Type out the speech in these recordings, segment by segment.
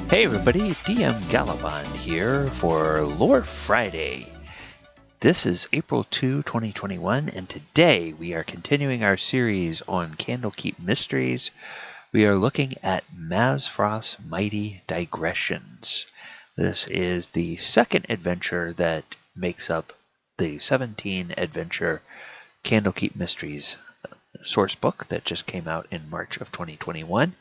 Hey everybody, DM Gallibond here for Lore Friday. This is April 2, 2021, and today we are continuing our series on Candlekeep Mysteries. We are looking at Mazfroth's Mighty Digressions. This is the second adventure that makes up the 17-adventure Candlekeep Mysteries sourcebook that just came out in March of 2021.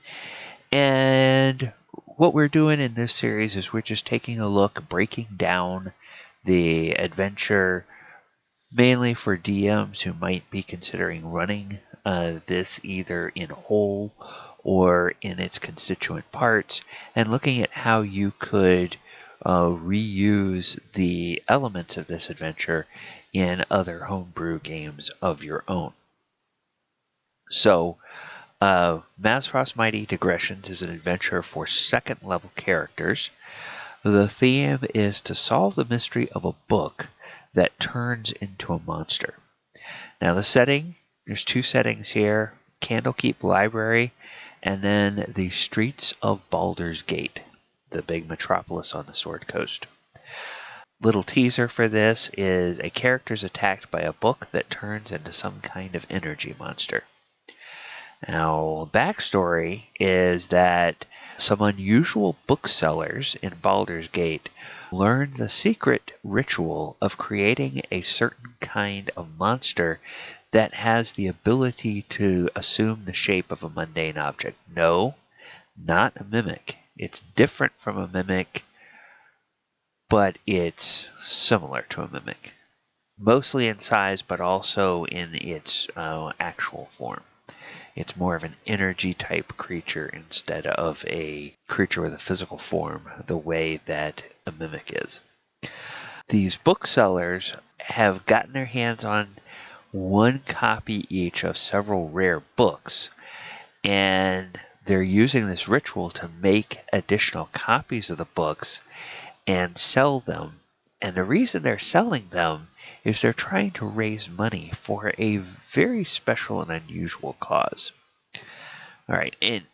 And what we're doing in this series is we're just taking a look, breaking down the adventure, mainly for DMs who might be considering running this either in whole or in its constituent parts, and looking at how you could reuse the elements of this adventure in other homebrew games of your own. So, Mazfroth's Mighty Digressions is an adventure for second-level characters. The theme is to solve the mystery of a book that turns into a monster. Now the setting, there's two settings here, Candlekeep Library, and then the streets of Baldur's Gate, the big metropolis on the Sword Coast. Little teaser for this is a character's attacked by a book that turns into some kind of energy monster. Now, backstory is that some unusual booksellers in Baldur's Gate learned the secret ritual of creating a certain kind of monster that has the ability to assume the shape of a mundane object. No, not a mimic. It's different from a mimic, but it's similar to a mimic. Mostly in size, but also in its actual form. It's more of an energy type creature instead of a creature with a physical form, the way that a mimic is. These booksellers have gotten their hands on one copy each of several rare books, and they're using this ritual to make additional copies of the books and sell them. And the reason they're selling them is they're trying to raise money for a very special and unusual cause. All right, and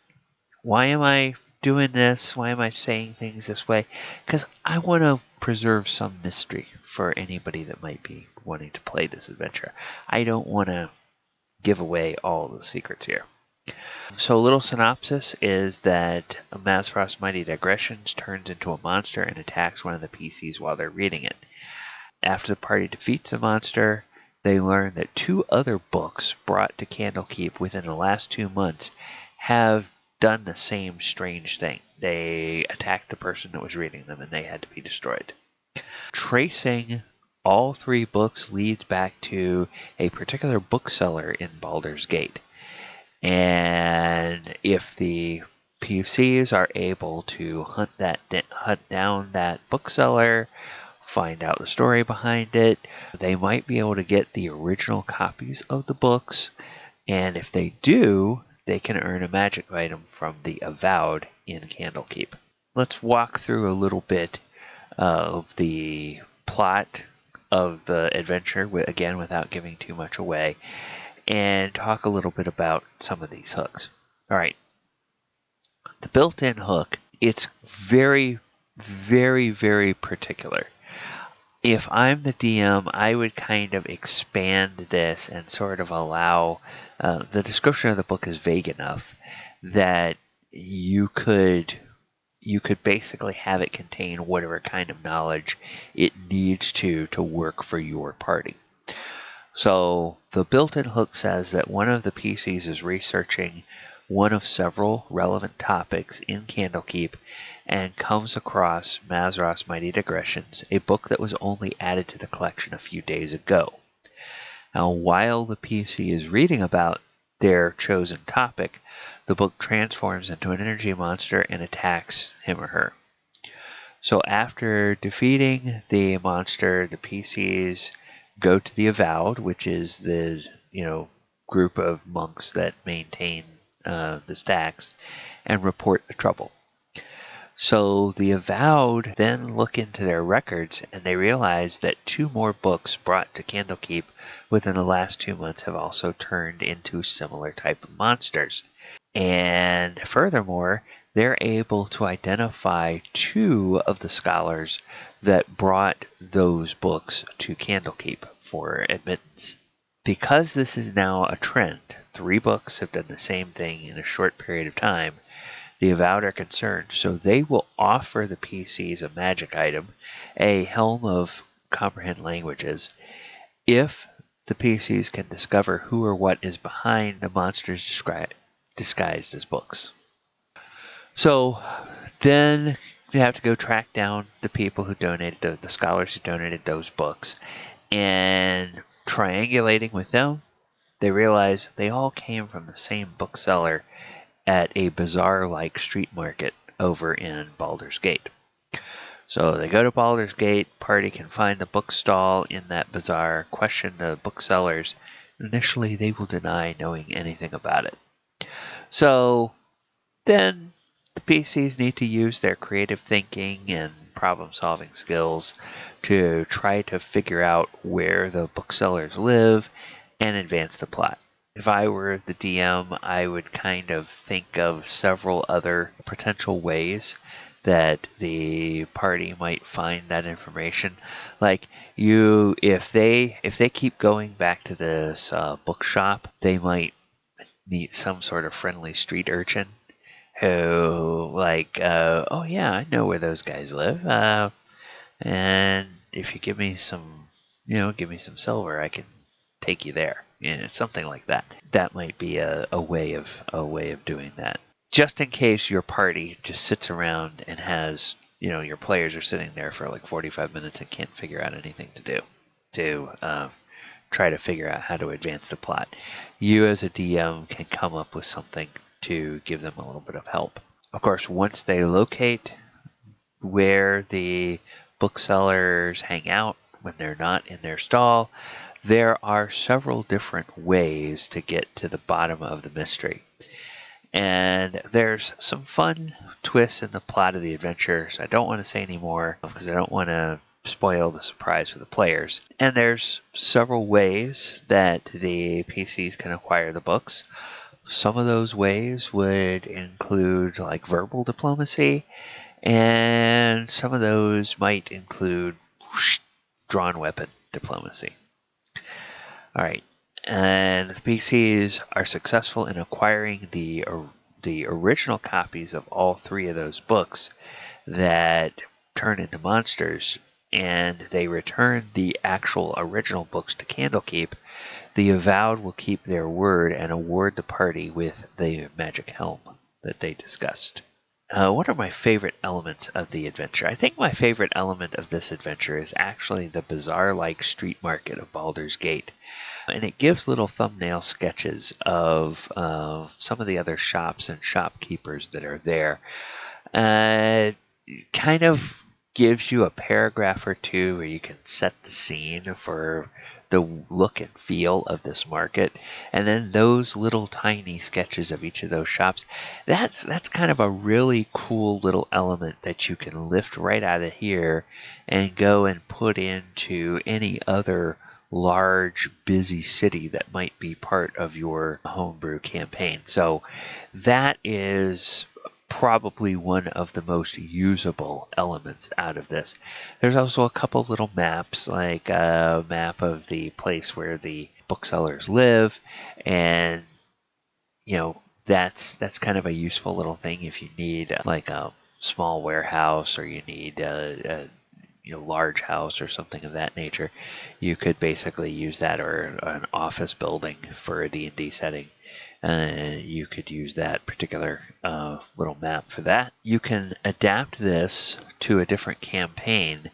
why am I doing this? Why am I saying things this way? Because I want to preserve some mystery for anybody that might be wanting to play this adventure. I don't want to give away all the secrets here. So a little synopsis is that Mazfroth's Mighty Digressions turns into a monster and attacks one of the PCs while they're reading it. After the party defeats the monster, they learn that two other books brought to Candlekeep within the last 2 months have done the same strange thing. They attacked the person that was reading them and they had to be destroyed. Tracing all three books leads back to a particular bookseller in Baldur's Gate. And if the PCs are able to hunt down that bookseller, find out the story behind it, they might be able to get the original copies of the books, and if they do, they can earn a magic item from the Avowed in Candlekeep. Let's walk through a little bit of the plot of the adventure, again without giving too much away, and talk a little bit about some of these hooks. All right. The built-in hook, it's very, very, very particular. If I'm the DM, I would kind of expand this and sort of allow the description of the book is vague enough that you could basically have it contain whatever kind of knowledge it needs to work for your party. So the built-in hook says that one of the PCs is researching one of several relevant topics in Candlekeep and comes across Mazfroth's Mighty Digressions, a book that was only added to the collection a few days ago. Now, while the PC is reading about their chosen topic, the book transforms into an energy monster and attacks him or her. So after defeating the monster, the PCs go to the Avowed, which is the group of monks that maintain the stacks, and report the trouble. So the Avowed then look into their records and they realize that 2 more books brought to Candlekeep within the last 2 months have also turned into similar type of monsters. And furthermore, they're able to identify 2 of the scholars that brought those books to Candlekeep for admittance. Because this is now a trend, 3 books have done the same thing in a short period of time, the Avowed are concerned, so they will offer the PCs a magic item, a Helm of Comprehend Languages, if the PCs can discover who or what is behind the monsters disguised as books. So then you have to go track down the people who donated, the scholars who donated those books, and triangulating with them, they realize they all came from the same bookseller at a bazaar-like street market over in Baldur's Gate. So they go to Baldur's Gate, party can find the bookstall in that bazaar, question the booksellers. Initially, they will deny knowing anything about it. So then the PCs need to use their creative thinking and problem-solving skills to try to figure out where the booksellers live and advance the plot. If I were the DM, I would kind of think of several other potential ways that the party might find that information. Like if they keep going back to this bookshop, they might meet some sort of friendly street urchin who, oh yeah, I know where those guys live, and if you give me some silver, I can take you there. Something like that. That might be a way of doing that. Just in case your party just sits around and has, your players are sitting there for like 45 minutes and can't figure out anything to do to try to figure out how to advance the plot. You as a DM can come up with something to give them a little bit of help. Of course, once they locate where the booksellers hang out when they're not in their stall, there are several different ways to get to the bottom of the mystery. And there's some fun twists in the plot of the adventures. I don't want to say any more because I don't want to spoil the surprise for the players. And there's several ways that the PCs can acquire the books. Some of those ways would include like verbal diplomacy, and some of those might include drawn weapon diplomacy. All right, and the PCs are successful in acquiring the original copies of all 3 of those books that turn into monsters, and they return the actual original books to Candlekeep. The Avowed will keep their word and award the party with the magic helm that they discussed. What are my favorite elements of the adventure? I think my favorite element of this adventure is actually the bazaar-like street market of Baldur's Gate. And it gives little thumbnail sketches of some of the other shops and shopkeepers that are there. Kind of gives you a paragraph or 2 where you can set the scene for the look and feel of this market, and then those little tiny sketches of each of those shops, that's kind of a really cool little element that you can lift right out of here and go and put into any other large busy city that might be part of your homebrew campaign. So that is probably one of the most usable elements out of this. There's also a couple little maps, like a map of the place where the booksellers live, and that's kind of a useful little thing if you need like a small warehouse, or you need a large house or something of that nature. You could basically use that, or an office building for a D&D setting. You could use that particular little map for that. You can adapt this to a different campaign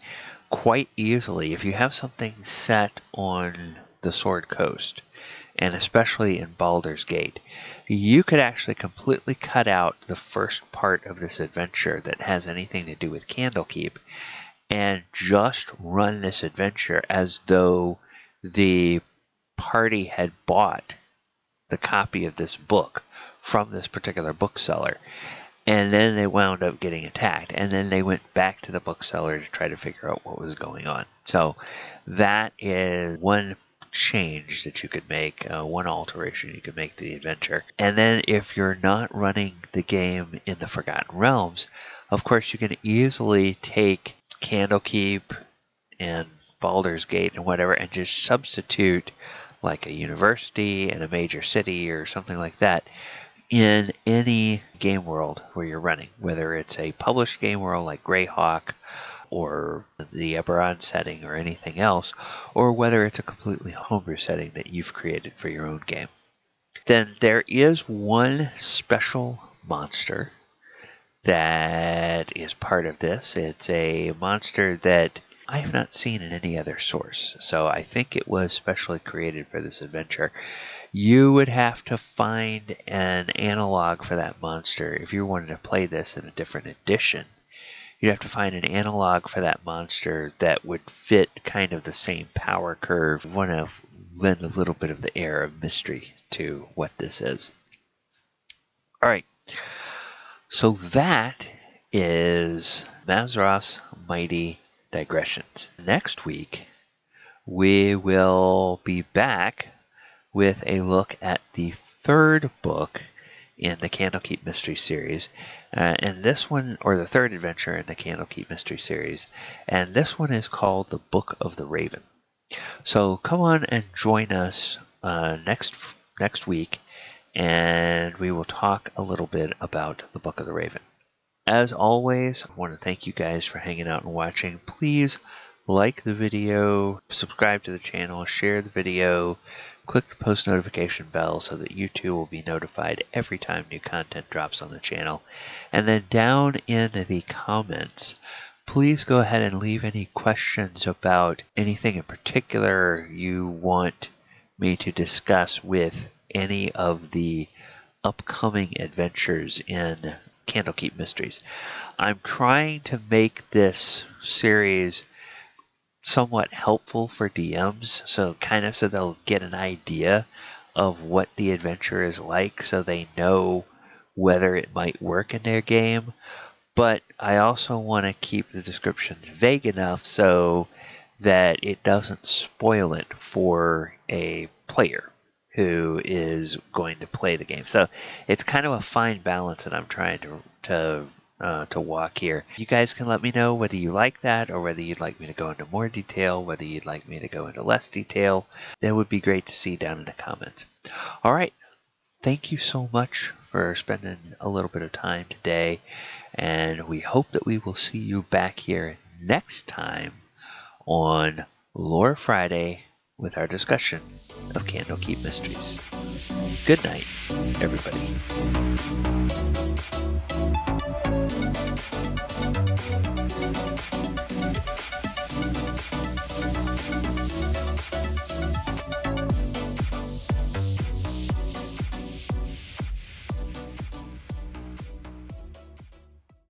quite easily if you have something set on the Sword Coast, and especially in Baldur's Gate. You could actually completely cut out the first part of this adventure that has anything to do with Candlekeep, and just run this adventure as though the party had bought the copy of this book from this particular bookseller, and then they wound up getting attacked, and then they went back to the bookseller to try to figure out what was going on. So that is one change that you could make, one alteration you could make to the adventure. And then if you're not running the game in the Forgotten Realms, of course you can easily take Candlekeep and Baldur's Gate and whatever and just substitute like a university and a major city or something like that in any game world where you're running, whether it's a published game world like Greyhawk or the Eberron setting or anything else, or whether it's a completely homebrew setting that you've created for your own game. Then there is one special monster that is part of this. It's a monster that I have not seen in any other source, so I think it was specially created for this adventure. You would have to find an analog for that monster if you wanted to play this in a different edition. You'd have to find an analog for that monster that would fit kind of the same power curve. You want to lend a little bit of the air of mystery to what this is. All right, so that is Mazfroth's Mighty Digressions. Next week, we will be back with a look at the third book in the Candlekeep Mysteries series, and this one, or the third adventure in the Candlekeep Mysteries series, and this one is called the Book of the Raven. So come on and join us next week, and we will talk a little bit about the Book of the Raven. As always, I want to thank you guys for hanging out and watching. Please like the video, subscribe to the channel, share the video, click the post notification bell so that you too will be notified every time new content drops on the channel. And then down in the comments, please go ahead and leave any questions about anything in particular you want me to discuss with any of the upcoming adventures in Candlekeep Mysteries. I'm trying to make this series somewhat helpful for DMs, so they'll get an idea of what the adventure is like, so they know whether it might work in their game. But I also want to keep the descriptions vague enough so that it doesn't spoil it for a player who is going to play the game. So it's kind of a fine balance that I'm trying to walk here. You guys can let me know whether you like that or whether you'd like me to go into more detail, whether you'd like me to go into less detail. That would be great to see down in the comments. All right. Thank you so much for spending a little bit of time today, and we hope that we will see you back here next time on Lore Friday with our discussion of Candlekeep Mysteries. Good night, everybody.